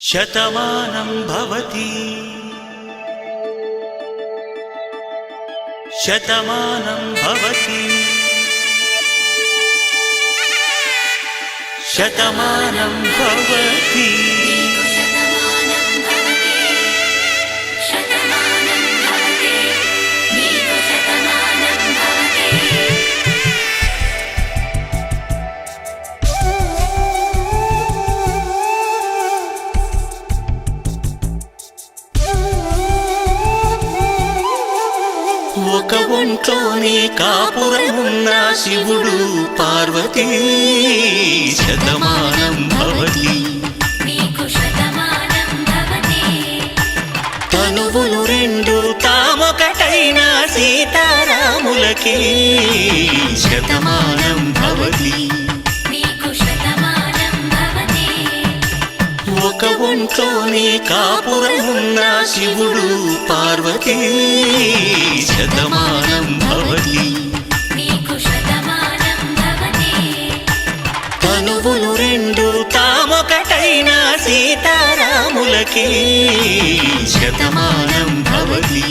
శతమానం భవతి శతమానం భవతి శతమానం భవతి ఒక ఒంట్లోనే కాపురమున్న శివుడు పార్వతీ శతమానం భవతి తనువులు రెండు తామొకటైన సీతారాములకి శతమానం భవతి ఒక ఒంట్లోనే కాపురమున్న శివుడు పార్వతీ శతమానం భవతి తనువులు రెండు తామొకటైన సీతారాములకి శతమానం భవతి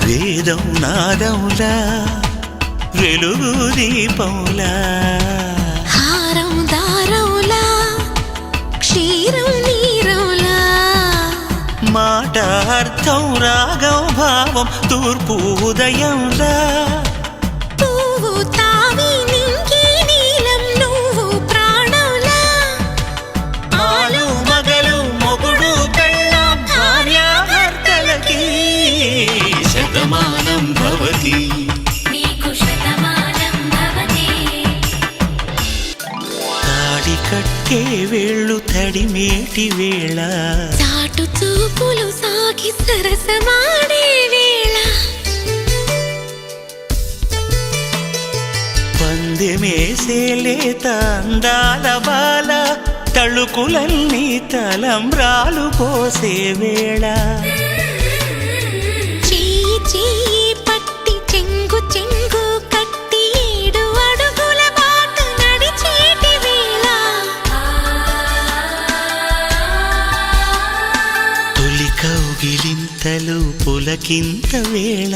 వేదం నాదములా వెలుగు దీపములా హారం దారములా క్షీరం నీరములా మాట అర్థం రాగం భావం తూర్పు ఉదయంలా పువ్వు తావి నింగి నీలం నువ్వు ప్రాణంలా ఆలు మగలు మొగుడు పెళ్ళాం భార్యాభర్తలకి శతమానం భవతి తాడి కట్టే వేళ్ళు తడిమేటి వేళ చాటు చూపులు సాగి సరసమాడే వేళ పందెమేసే లేత అందాల బాల తళుకులన్నీ తలంబ్రాలు పోసే వేళ చెయ్యి చెయ్యి పట్టి చెంగు చెంగు కట్టి 7 అడుగుల బాట నడిచేటి వేళ తొలి కౌగిలింతలు పులకింత వేళ